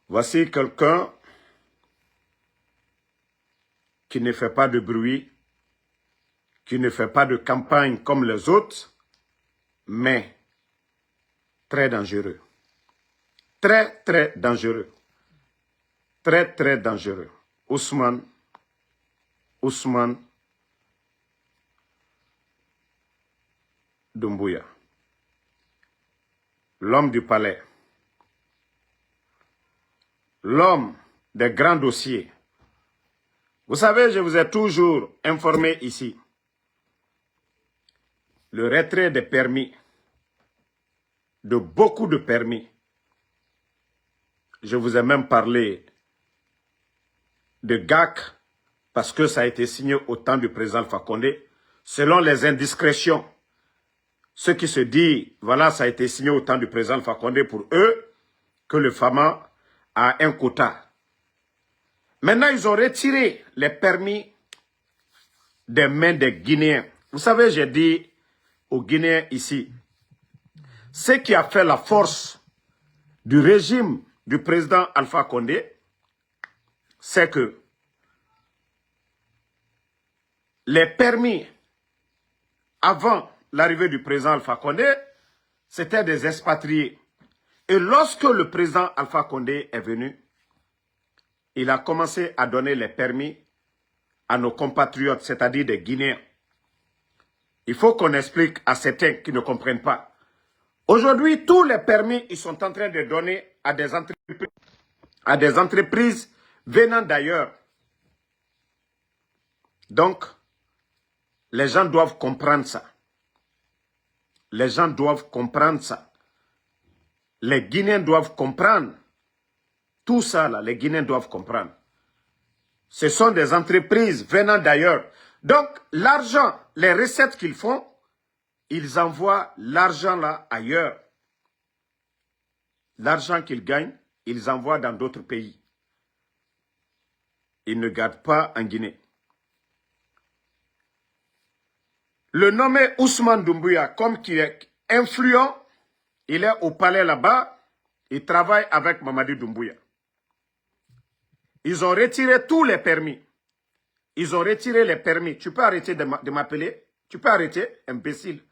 Voici quelqu'un qui ne fait pas de bruit, qui ne fait pas de campagne comme les autres, mais très dangereux. Très, très dangereux. Très, très dangereux. Ousmane Doumbouya. L'homme du palais. L'homme des grands dossiers. Vous savez, je vous ai toujours informé ici. Le retrait des permis, de beaucoup de permis. Je vous ai même parlé de GAC, parce que ça a été signé au temps du président Alpha Condé, selon les indiscrétions. Ce qui se dit, voilà, ça a été signé au temps du président Alpha Condé pour eux, que le FAMA a un quota. Maintenant, ils ont retiré les permis des mains des Guinéens. Vous savez, j'ai dit aux Guinéens ici, ce qui a fait la force du régime du président Alpha Condé, c'est que les permis avant l'arrivée du président Alpha Condé, c'était des expatriés. Et lorsque le président Alpha Condé est venu, il a commencé à donner les permis à nos compatriotes, c'est-à-dire des Guinéens. Il faut qu'on explique à certains qui ne comprennent pas. Aujourd'hui, tous les permis, ils sont en train de donner à des entreprises venant d'ailleurs. Donc, les gens doivent comprendre ça. Les gens doivent comprendre ça. Les Guinéens doivent comprendre. Tout ça, là, les Guinéens doivent comprendre. Ce sont des entreprises venant d'ailleurs. Donc, l'argent, les recettes qu'ils font, ils envoient l'argent là ailleurs. L'argent qu'ils gagnent, ils envoient dans d'autres pays. Ils ne gardent pas en Guinée. Le nommé Ousmane Doumbouya, comme qui est influent, il est au palais là-bas, il travaille avec Mamadi Doumbouya. Ils ont retiré tous les permis. Ils ont retiré les permis. Tu peux arrêter de m'appeler? Tu peux arrêter, imbécile.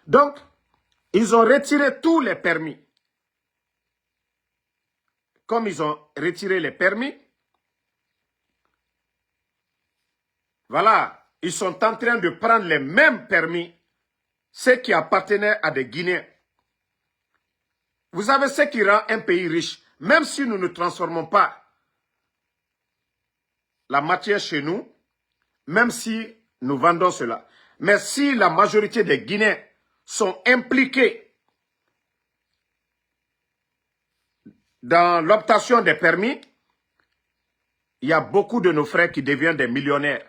Donc, ils ont retiré tous les permis. Comme ils ont retiré les permis, voilà, ils sont en train de prendre les mêmes permis, ceux qui appartenaient à des Guinéens. Vous savez ce qui rend un pays riche, même si nous ne transformons pas la matière chez nous, même si nous vendons cela. Mais si la majorité des Guinéens sont impliqués dans l'obtention des permis, il y a beaucoup de nos frères qui deviennent des millionnaires.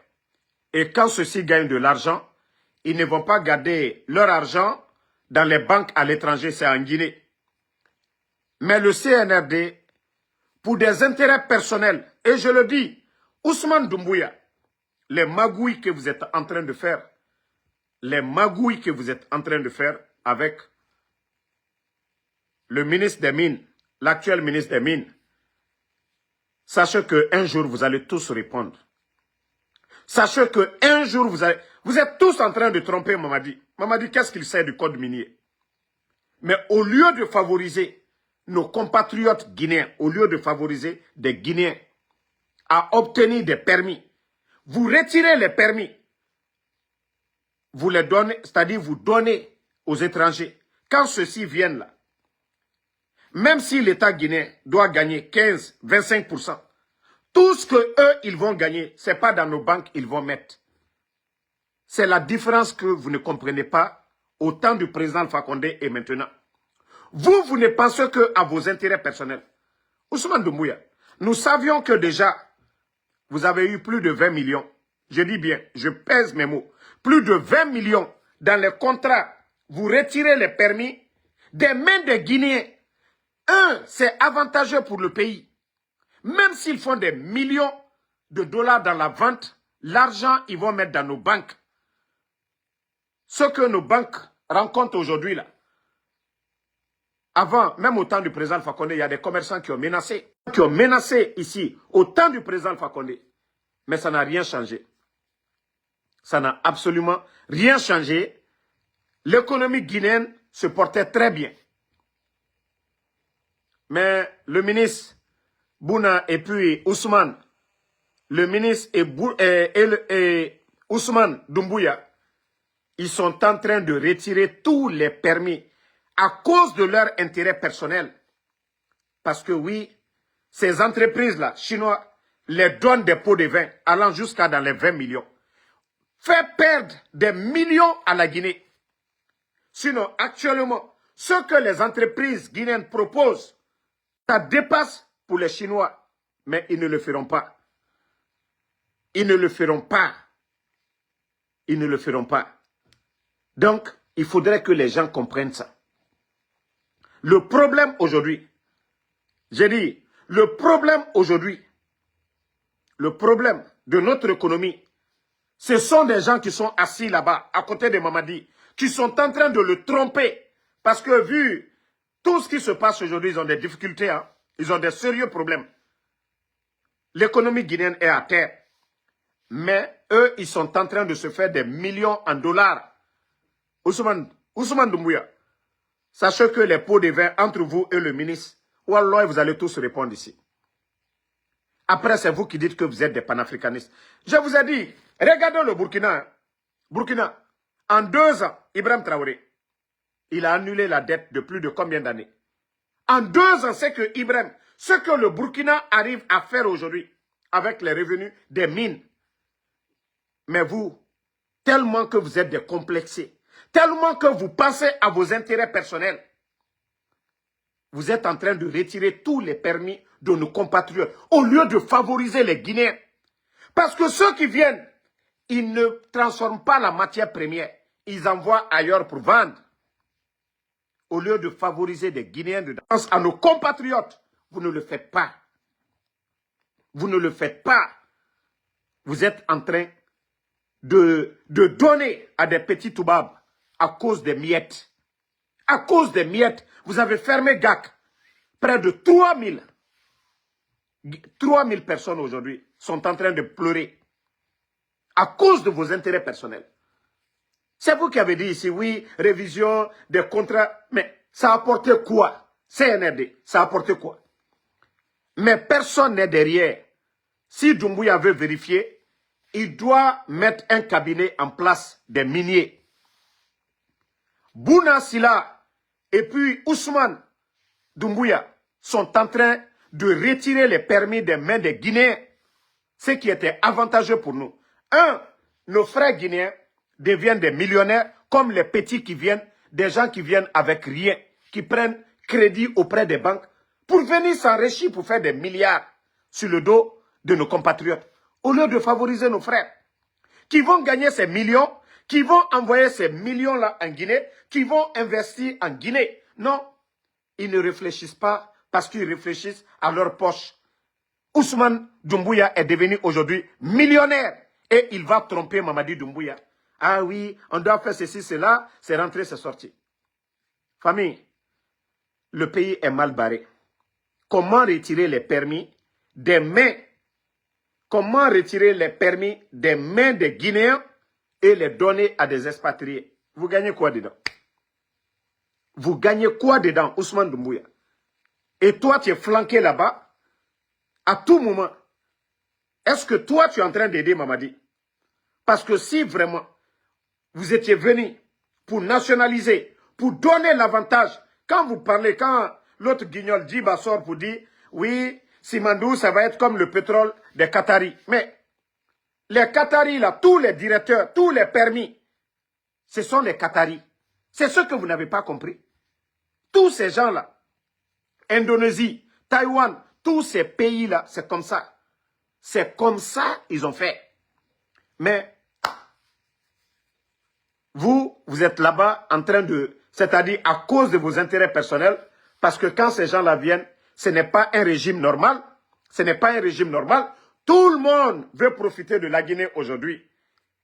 Et quand ceux-ci gagnent de l'argent, ils ne vont pas garder leur argent dans les banques à l'étranger, c'est en Guinée. Mais le CNRD, pour des intérêts personnels, et je le dis, Ousmane Doumbouya, les magouilles que vous êtes en train de faire, avec le ministre des Mines, l'actuel ministre des Mines, sachez qu'un jour vous allez tous répondre. Sachez qu'un jour vous êtes tous en train de tromper Mamadi. Mamadi, qu'est-ce qu'il sait du code minier? Mais au lieu de favoriser nos compatriotes guinéens, au lieu de favoriser des Guinéens à obtenir des permis, vous retirez les permis, vous les donnez, c'est-à-dire vous donnez aux étrangers. Quand ceux-ci viennent là, même si l'État guinéen doit gagner 15, 25%, tout ce qu'eux, ils vont gagner, ce n'est pas dans nos banques qu'ils vont mettre. C'est la différence que vous ne comprenez pas au temps du président Alpha Condé et maintenant. Vous ne pensez qu'à vos intérêts personnels. Ousmane Doumbouya, nous savions que déjà, vous avez eu plus de 20 millions. Je dis bien, je pèse mes mots. Plus de 20 millions dans les contrats. Vous retirez les permis des mains des Guinéens. C'est avantageux pour le pays. Même s'ils font des millions de dollars dans la vente, l'argent, ils vont mettre dans nos banques. Ce que nos banques rencontrent aujourd'hui, là, Avant, même au temps du président Alpha Condé, il y a des commerçants qui ont menacé ici, au temps du président Alpha Condé. Mais ça n'a rien changé. Ça n'a absolument rien changé. L'économie guinéenne se portait très bien. Mais le ministre Bouna et puis Ousmane, le ministre et Ousmane Doumbouya, ils sont en train de retirer tous les permis à cause de leur intérêt personnel. Parce que oui, ces entreprises-là, chinois, les donnent des pots de vin allant jusqu'à dans les 20 millions. Fait perdre des millions à la Guinée. Sinon, actuellement, ce que les entreprises guinéennes proposent, ça dépasse pour les Chinois. Mais ils ne le feront pas. Ils ne le feront pas. Ils ne le feront pas. Donc, il faudrait que les gens comprennent ça. Le problème aujourd'hui, j'ai dit, le problème aujourd'hui, le problème de notre économie, ce sont des gens qui sont assis là-bas, à côté de Mamadi, qui sont en train de le tromper. Parce que vu tout ce qui se passe aujourd'hui, ils ont des difficultés, hein? Ils ont des sérieux problèmes. L'économie guinéenne est à terre. Mais eux, ils sont en train de se faire des millions en dollars. Ousmane Doumbouya, sachez que les pots de vin entre vous et le ministre, Wallah, vous allez tous répondre ici. Après, c'est vous qui dites que vous êtes des panafricanistes. Je vous ai dit, regardez le Burkina. Hein. Burkina, en 2 ans, Ibrahim Traoré, il a annulé la dette de plus de combien d'années? En 2 ans, c'est que Ibrahim, ce que le Burkina arrive à faire aujourd'hui, avec les revenus des mines. Mais vous, tellement que vous êtes décomplexés, tellement que vous pensez à vos intérêts personnels, vous êtes en train de retirer tous les permis de nos compatriotes, au lieu de favoriser les Guinéens. Parce que ceux qui viennent, ils ne transforment pas la matière première, ils envoient ailleurs pour vendre. Au lieu de favoriser des Guinéens de danse à nos compatriotes, vous ne le faites pas. Vous ne le faites pas. Vous êtes en train de donner à des petits toubabs à cause des miettes. À cause des miettes, vous avez fermé GAC. Près de 3000 personnes aujourd'hui sont en train de pleurer à cause de vos intérêts personnels. C'est vous qui avez dit ici, oui, révision des contrats, mais ça a apporté quoi? CNRD, ça a apporté quoi? Mais personne n'est derrière. Si Doumbouya veut vérifier, il doit mettre un cabinet en place des miniers. Bouna Sila et puis Ousmane Doumbouya sont en train de retirer les permis des mains des Guinéens, ce qui était avantageux pour nous. Nos frères guinéens deviennent des millionnaires comme les petits qui viennent, des gens qui viennent avec rien, qui prennent crédit auprès des banques pour venir s'enrichir pour faire des milliards sur le dos de nos compatriotes, au lieu de favoriser nos frères, qui vont gagner ces millions, qui vont envoyer ces millions-là en Guinée, qui vont investir en Guinée. Non, ils ne réfléchissent pas parce qu'ils réfléchissent à leur poche. Ousmane Doumbouya est devenu aujourd'hui millionnaire et il va tromper Mamadi Doumbouya. Ah oui, on doit faire ceci, cela, c'est rentré, c'est sorti. Famille, le pays est mal barré. Comment retirer les permis des mains? Comment retirer les permis des mains des Guinéens et les donner à des expatriés? Vous gagnez quoi dedans? Vous gagnez quoi dedans, Ousmane Doumbouya? Et toi, tu es flanqué là-bas, à tout moment. Est-ce que toi, tu es en train d'aider Mamadi? Parce que si vraiment, vous étiez venu pour nationaliser, pour donner l'avantage, quand vous parlez, quand l'autre guignol Djiba sort pour dire, oui, Simandou, ça va être comme le pétrole des Qataris. Mais les Qataris, là, tous les directeurs, tous les permis, ce sont les Qataris. C'est ce que vous n'avez pas compris. Tous ces gens-là, Indonésie, Taïwan, tous ces pays-là, c'est comme ça. C'est comme ça ils ont fait. Mais vous êtes là-bas en train de, c'est-à-dire à cause de vos intérêts personnels, parce que quand ces gens-là viennent, ce n'est pas un régime normal. Ce n'est pas un régime normal. Tout le monde veut profiter de la Guinée aujourd'hui.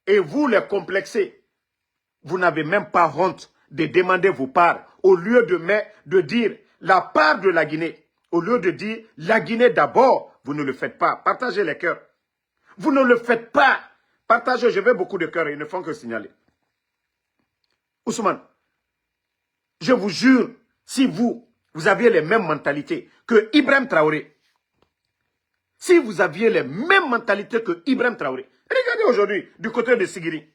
Et vous les complexez. Vous n'avez même pas honte de demander vos parts, au lieu de dire la part de la Guinée, au lieu de dire la Guinée d'abord, vous ne le faites pas. Partagez les cœurs. Vous ne le faites pas. Partagez, je veux beaucoup de cœurs, ils ne font que signaler. Ousmane, je vous jure, si vous aviez les mêmes mentalités que Ibrahim Traoré, si vous aviez les mêmes mentalités que Ibrahim Traoré, regardez aujourd'hui du côté de Sigiri.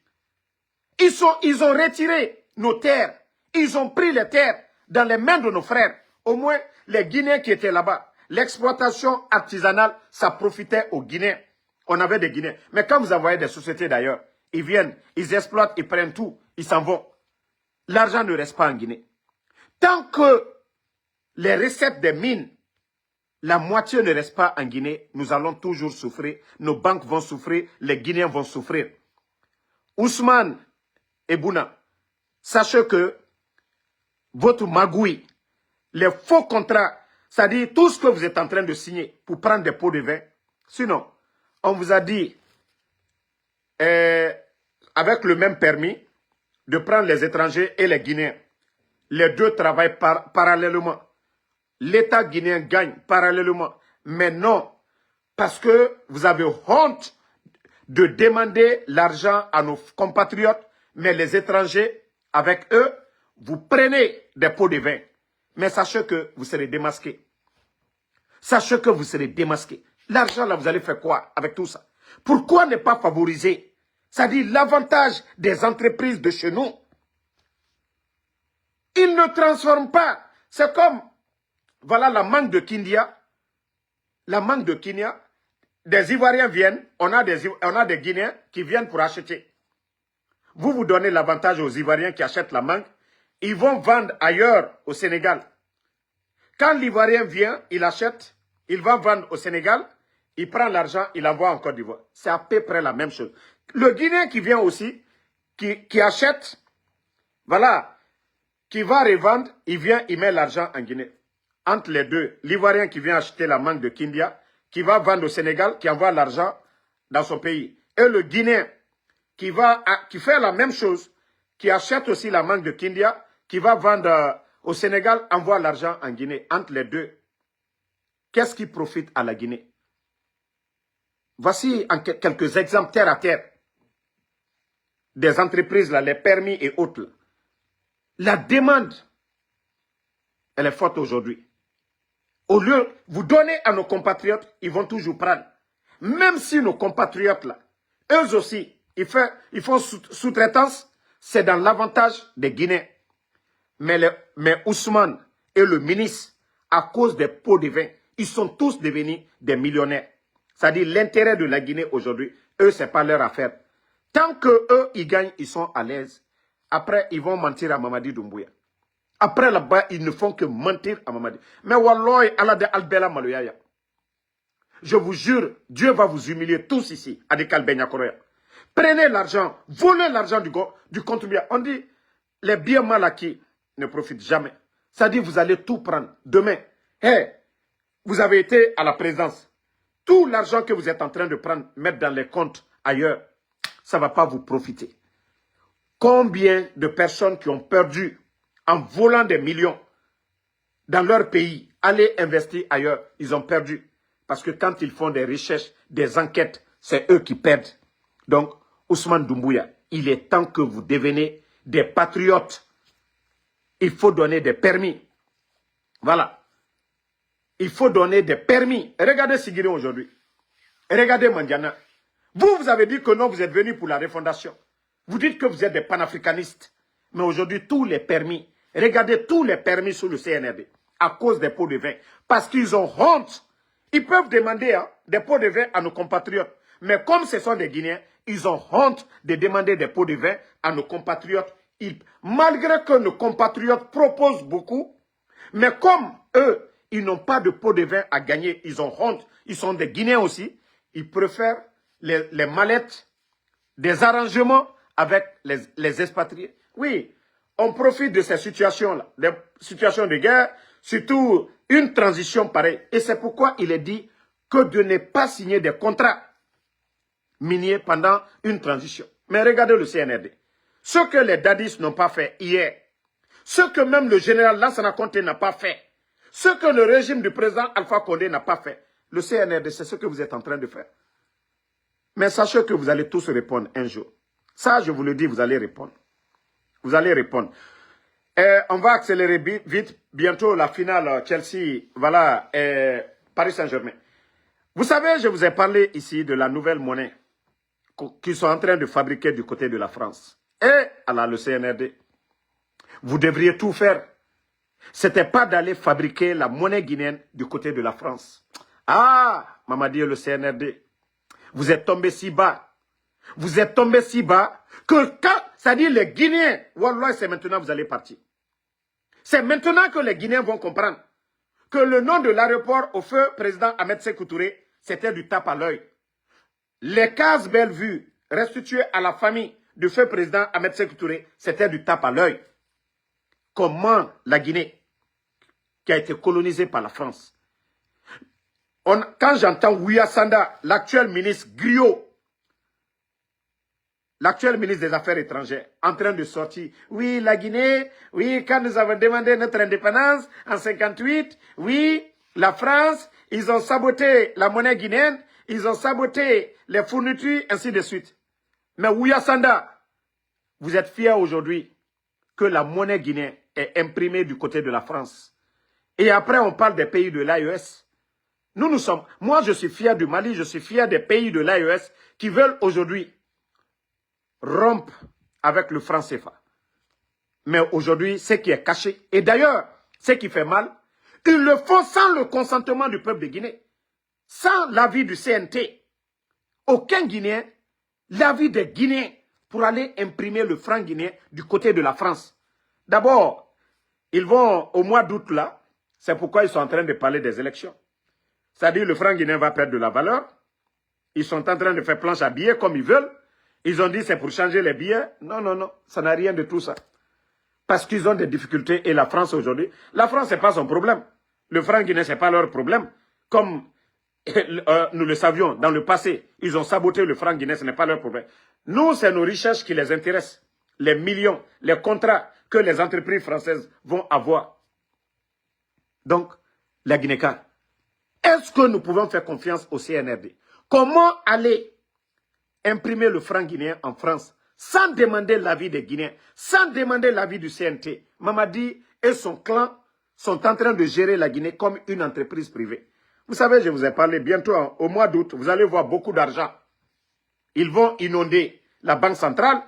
Ils ont retiré nos terres. Ils ont pris les terres dans les mains de nos frères. Au moins, les Guinéens qui étaient là-bas, l'exploitation artisanale, ça profitait aux Guinéens. On avait des Guinéens. Mais quand vous envoyez des sociétés d'ailleurs, ils viennent, ils exploitent, ils prennent tout, ils s'en vont. L'argent ne reste pas en Guinée. Tant que les recettes des mines, la moitié ne reste pas en Guinée, nous allons toujours souffrir. Nos banques vont souffrir, les Guinéens vont souffrir. Ousmane et Bouna, sachez que votre magouille, les faux contrats, c'est-à-dire tout ce que vous êtes en train de signer pour prendre des pots de vin, sinon, on vous a dit, avec le même permis, de prendre les étrangers et les Guinéens. Les deux travaillent parallèlement. L'État guinéen gagne parallèlement. Mais non, parce que vous avez honte de demander l'argent à nos compatriotes, mais les étrangers, avec eux, vous prenez des pots de vin. Mais sachez que vous serez démasqués. Sachez que vous serez démasqués. L'argent, là, vous allez faire quoi avec tout ça? Pourquoi ne pas favoriser? C'est-à-dire l'avantage des entreprises de chez nous. Ils ne transforment pas. C'est comme, voilà la mangue de Kindia. La mangue de Kenya. Des Ivoiriens viennent, on a des Guinéens qui viennent pour acheter. Vous donnez l'avantage aux Ivoiriens qui achètent la mangue. Ils vont vendre ailleurs au Sénégal. Quand l'Ivoirien vient, il achète, il va vendre au Sénégal, il prend l'argent, il envoie en Côte d'Ivoire. C'est à peu près la même chose. Le Guinéen qui vient aussi, qui achète, voilà, qui va revendre, il vient, il met l'argent en Guinée. Entre les deux, l'Ivoirien qui vient acheter la mangue de Kindia, qui va vendre au Sénégal, qui envoie l'argent dans son pays. Et le Guinéen qui fait la même chose, qui achète aussi la mangue de Kindia, qui va vendre au Sénégal, envoie l'argent en Guinée. Entre les deux, qu'est-ce qui profite à la Guinée? Voici quelques exemples terre à terre des entreprises, là, les permis et autres. Là. La demande, elle est forte aujourd'hui. Au lieu, vous donnez à nos compatriotes, ils vont toujours prendre. Même si nos compatriotes, là, eux aussi, ils font sous-traitance, c'est dans l'avantage des Guinéens. Mais Ousmane et le ministre, à cause des pots de vin, ils sont tous devenus des millionnaires. C'est-à-dire l'intérêt de la Guinée aujourd'hui, eux, ce n'est pas leur affaire. Tant qu'eux, ils gagnent, ils sont à l'aise. Après, ils vont mentir à Mamadi Doumbouya. Après, là-bas, ils ne font que mentir à Mamadi. Mais Wallah, Allah de Albela Maloyaya. Je vous jure, Dieu va vous humilier tous ici, à des Kalbenyakoroya. Prenez l'argent, volez l'argent du contribuable. On dit, les biens mal acquis ne profitent jamais. C'est-à-dire, vous allez tout prendre. Demain, vous avez été à la présidence. Tout l'argent que vous êtes en train de prendre, mettre dans les comptes ailleurs, ça ne va pas vous profiter. Combien de personnes qui ont perdu en volant des millions dans leur pays, aller investir ailleurs, ils ont perdu. Parce que quand ils font des recherches, des enquêtes, c'est eux qui perdent. Donc, Ousmane Doumbouya, il est temps que vous deveniez des patriotes. Il faut donner des permis. Voilà. Il faut donner des permis. Regardez Sigiri aujourd'hui. Regardez Mandiana. Vous avez dit que non, vous êtes venus pour la refondation. Vous dites que vous êtes des panafricanistes. Mais aujourd'hui, tous les permis, regardez tous les permis sous le CNRD, à cause des pots de vin. Parce qu'ils ont honte. Ils peuvent demander des pots de vin à nos compatriotes. Mais comme ce sont des Guinéens, ils ont honte de demander des pots de vin à nos compatriotes. Malgré que nos compatriotes proposent beaucoup, mais comme eux, ils n'ont pas de pots de vin à gagner, ils ont honte, ils sont des Guinéens aussi, ils préfèrent les mallettes, des arrangements avec les expatriés. Oui, on profite de ces situations-là, des situations de guerre, surtout une transition pareille. Et c'est pourquoi il est dit que de ne pas signer des contrats miniers pendant une transition. Mais regardez le CNRD. Ce que les dadis n'ont pas fait hier, Ce que même le général Lansana Conté n'a pas fait. Ce que le régime du président Alpha Condé n'a pas fait. Le CNRD, c'est ce que vous êtes en train de faire. Mais sachez que vous allez tous répondre un jour. Ça, je vous le dis, vous allez répondre. Vous allez répondre. On va accélérer vite. Bientôt, la finale Chelsea, voilà, Paris Saint-Germain. Vous savez, je vous ai parlé ici de la nouvelle monnaie qu'ils sont en train de fabriquer du côté de la France. Et, alors, le CNRD, vous devriez tout faire. Ce n'était pas d'aller fabriquer la monnaie guinéenne du côté de la France. Ah, Mamadi et le CNRD, vous êtes tombés si bas. Vous êtes tombés si bas que quand, c'est-à-dire les Guinéens, Wallah, c'est maintenant que vous allez partir. C'est maintenant que les Guinéens vont comprendre que le nom de l'aéroport au feu président Ahmed Sékou Touré, c'était du tape à l'œil. Les cases Bellevue restituées à la famille du feu président Ahmed Sékou Touré, c'était du tape à l'œil. Comment la Guinée, qui a été colonisée par la France, quand j'entends Ouya Sanda, l'actuel ministre Griot, l'actuel ministre des Affaires étrangères, en train de sortir, oui, la Guinée, oui, quand nous avons demandé notre indépendance en 58, oui, la France, ils ont saboté la monnaie guinéenne, ils ont saboté les fournitures, ainsi de suite. Mais Ouya Sanda, vous êtes fiers aujourd'hui que la monnaie guinéenne est imprimée du côté de la France. Et après, on parle des pays de l'AES. Nous sommes, moi je suis fier du Mali, je suis fier des pays de l'AES qui veulent aujourd'hui rompre avec le franc CFA. Mais aujourd'hui, ce qui est caché, et d'ailleurs, ce qui fait mal, ils le font sans le consentement du peuple de Guinée, sans l'avis du CNT. Aucun Guinéen, l'avis des Guinéens pour aller imprimer le franc guinéen du côté de la France. D'abord, ils vont au mois d'août là, c'est pourquoi ils sont en train de parler des élections. C'est-à-dire le franc guinéen va perdre de la valeur. Ils sont en train de faire planche à billets comme ils veulent. Ils ont dit c'est pour changer les billets. Non, non, non, ça n'a rien de tout ça. Parce qu'ils ont des difficultés et la France aujourd'hui, la France c'est pas son problème. Le franc guinéen c'est pas leur problème. Comme nous le savions dans le passé, ils ont saboté le franc guinéen, ce n'est pas leur problème. Nous, c'est nos richesses qui les intéressent. Les millions, les contrats que les entreprises françaises vont avoir. Donc, la Guinée-Ca. Est-ce que nous pouvons faire confiance au CNRD? Comment aller imprimer le franc guinéen en France sans demander l'avis des Guinéens, sans demander l'avis du CNT? Mamadi et son clan sont en train de gérer la Guinée comme une entreprise privée. Vous savez, je vous ai parlé bientôt, au mois d'août, vous allez voir beaucoup d'argent. Ils vont inonder la Banque centrale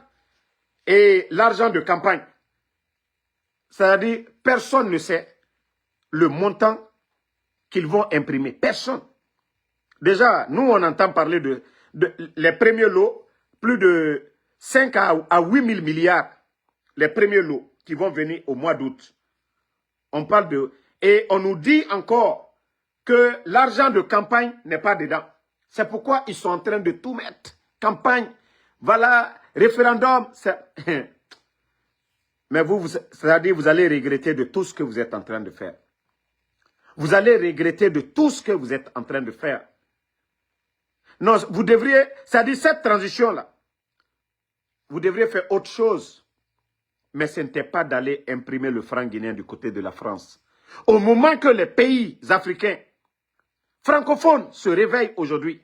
et l'argent de campagne. C'est-à-dire, personne ne sait le montant qu'ils vont imprimer. Personne. Déjà, nous, on entend parler de les premiers lots, plus de 5 à 8 000 milliards, les premiers lots qui vont venir au mois d'août. On parle de... Et on nous dit encore que l'argent de campagne n'est pas dedans. C'est pourquoi ils sont en train de tout mettre. Campagne, voilà, référendum. Mais vous, c'est-à-dire, vous allez regretter de tout ce que vous êtes en train de faire. Vous allez regretter de tout ce que vous êtes en train de faire. Non, vous devriez, c'est-à-dire cette transition-là, vous devriez faire autre chose. Mais ce n'était pas d'aller imprimer le franc guinéen du côté de la France. Au moment que les pays africains francophones se réveillent aujourd'hui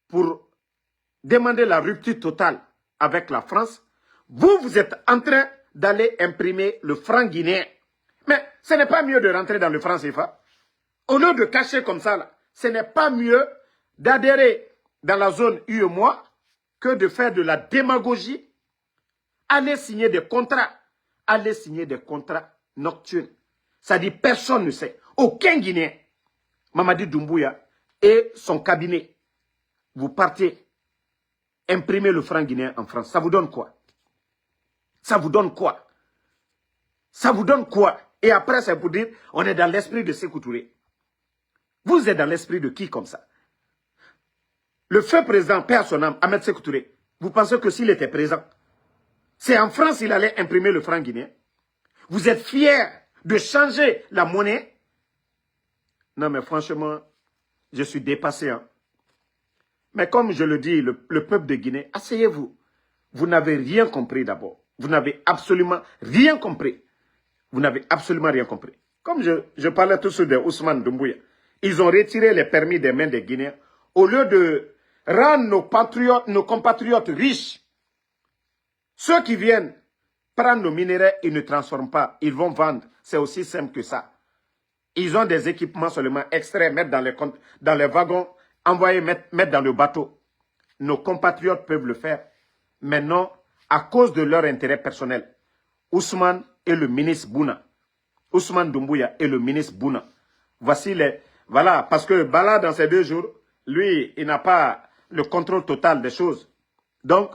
pour demander la rupture totale avec la France, vous êtes en train d'aller imprimer le franc guinéen. Mais ce n'est pas mieux de rentrer dans le franc CFA. Au lieu de cacher comme ça, là, ce n'est pas mieux d'adhérer dans la zone UEMOA que de faire de la démagogie, aller signer des contrats nocturnes. Ça dit personne ne sait. Aucun Guinéen, Mamadi Doumbouya et son cabinet, vous partez imprimer le franc guinéen en France. Ça vous donne quoi? Ça vous donne quoi? Ça vous donne quoi? Et après, c'est pour dire, on est dans l'esprit de Sékou Touré. Vous êtes dans l'esprit de qui comme ça? Le feu président, paix à son âme, Ahmed Sékou Touré, vous pensez que s'il était présent, c'est en France qu'il allait imprimer le franc guinéen? Vous êtes fiers de changer la monnaie? Non, mais franchement, je suis dépassé. Hein. Mais comme je le dis, le peuple de Guinée, asseyez-vous. Vous n'avez rien compris d'abord. Vous n'avez absolument rien compris. Vous n'avez absolument rien compris. Comme je parlais tout de suite de Ousmane Doumbouya, ils ont retiré les permis des mains des Guinéens au lieu de rendre nos compatriotes riches. Ceux qui viennent prendre nos minerais, ils ne transforment pas, ils vont vendre. C'est aussi simple que ça. Ils ont des équipements seulement extraits, mettre dans les wagons, envoyer, mettre dans le bateau. Nos compatriotes peuvent le faire. Maintenant, à cause de leur intérêt personnel, Ousmane et le ministre Bouna, Ousmane Doumbouya et le ministre Bouna, voici les... Voilà, parce que Bala, dans ces 2 jours, lui, il n'a pas le contrôle total des choses. Donc,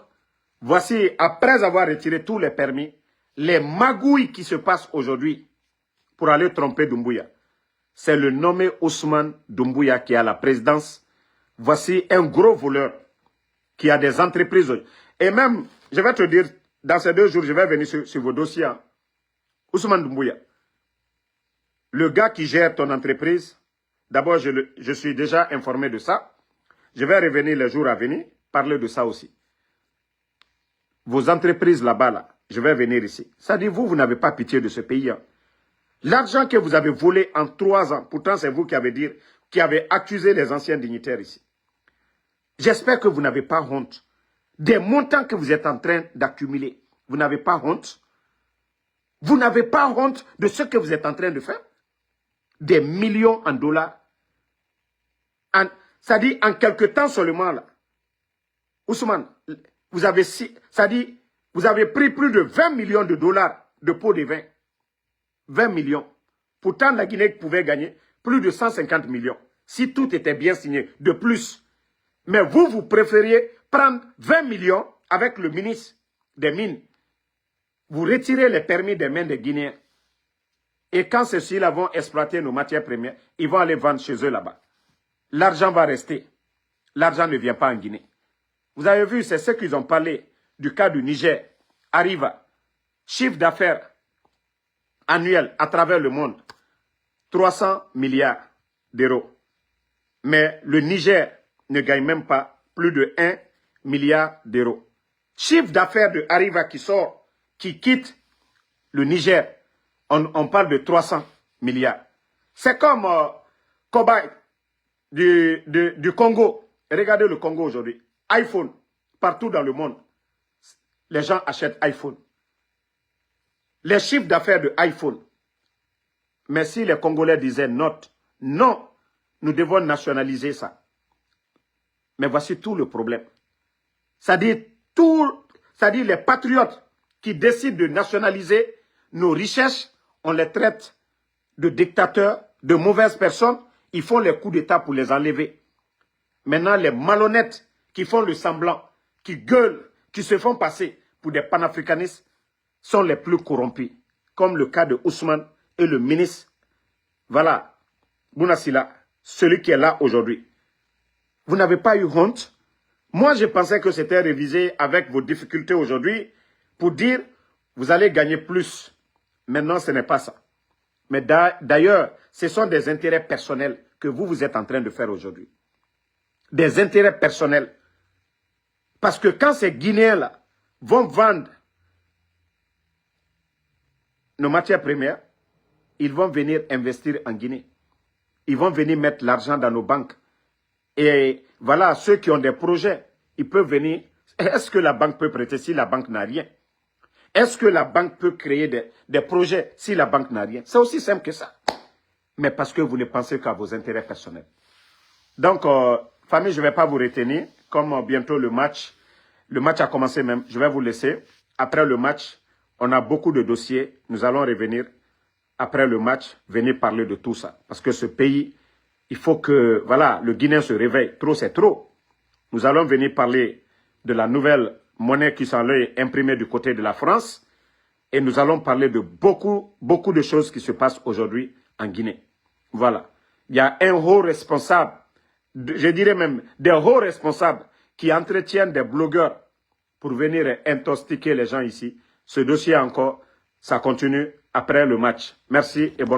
voici, après avoir retiré tous les permis, les magouilles qui se passent aujourd'hui pour aller tromper Doumbouya. C'est le nommé Ousmane Doumbouya qui a la présidence. Voici un gros voleur qui a des entreprises. Et même, je vais te dire, dans ces 2 jours, je vais venir sur vos dossiers. Ousmane Doumbouya, le gars qui gère ton entreprise, d'abord, je suis déjà informé de ça. Je vais revenir les jours à venir, parler de ça aussi. Vos entreprises là-bas, là, je vais venir ici. Ça dit, vous n'avez pas pitié de ce pays. Hein. L'argent que vous avez volé en 3 ans, pourtant c'est vous qui avez accusé les anciens dignitaires ici. J'espère que vous n'avez pas honte. Des montants que vous êtes en train d'accumuler, vous n'avez pas honte. Vous n'avez pas honte de ce que vous êtes en train de faire. Des millions en dollars. Ça dit, en quelque temps seulement, là, Ousmane, vous avez pris plus de 20 millions de dollars de pots de vin. 20 millions. Pourtant, la Guinée pouvait gagner plus de 150 millions. Si tout était bien signé, de plus. Mais vous préfériez prendre 20 millions avec le ministre des Mines. Vous retirez les permis des mains des Guinéens. Et quand ceux-ci-là vont exploiter nos matières premières, ils vont aller vendre chez eux là-bas. L'argent va rester. L'argent ne vient pas en Guinée. Vous avez vu, c'est ce qu'ils ont parlé du cas du Niger. Arriva. Chiffre d'affaires annuel à travers le monde. 300 milliards d'euros. Mais le Niger ne gagne même pas plus de 1 milliard d'euros. Chiffre d'affaires de Arriva qui sort, qui quitte le Niger. On parle de 300 milliards. C'est comme Kobai du Congo. Regardez le Congo aujourd'hui. iPhone, partout dans le monde. Les gens achètent iPhone. Les chiffres d'affaires de iPhone. Mais si les Congolais disaient non, nous devons nationaliser ça. Mais voici tout le problème. Ça dit les patriotes qui décident de nationaliser nos richesses, on les traite de dictateurs, de mauvaises personnes, ils font les coups d'État pour les enlever. Maintenant, les malhonnêtes qui font le semblant, qui gueulent, qui se font passer pour des panafricanistes, sont les plus corrompus. Comme le cas de Ousmane et le ministre, voilà, Bouna Sila, celui qui est là aujourd'hui. Vous n'avez pas eu honte? Moi, je pensais que c'était révisé avec vos difficultés aujourd'hui pour dire, vous allez gagner plus. Maintenant, ce n'est pas ça. Mais d'ailleurs, ce sont des intérêts personnels que vous êtes en train de faire aujourd'hui. Des intérêts personnels. Parce que quand ces Guinéens-là vont vendre nos matières premières, ils vont venir investir en Guinée. Ils vont venir mettre l'argent dans nos banques. Et voilà, ceux qui ont des projets, ils peuvent venir. Est-ce que la banque peut prêter si la banque n'a rien? Est-ce que la banque peut créer des projets si la banque n'a rien? C'est aussi simple que ça. Mais parce que vous ne pensez qu'à vos intérêts personnels. Donc, famille, je ne vais pas vous retenir. Comme bientôt le match a commencé même, je vais vous laisser. Après le match, on a beaucoup de dossiers. Nous allons revenir après le match, venir parler de tout ça. Parce que ce pays, il faut que, voilà, le Guinéen se réveille. Trop, c'est trop. Nous allons venir parler de la nouvelle monnaie qui s'en est imprimée du côté de la France. Et nous allons parler de beaucoup de choses qui se passent aujourd'hui en Guinée. Voilà. Il y a un haut responsable, je dirais même des hauts responsables qui entretiennent des blogueurs pour venir intoxiquer les gens ici. Ce dossier encore, ça continue après le match. Merci et bonne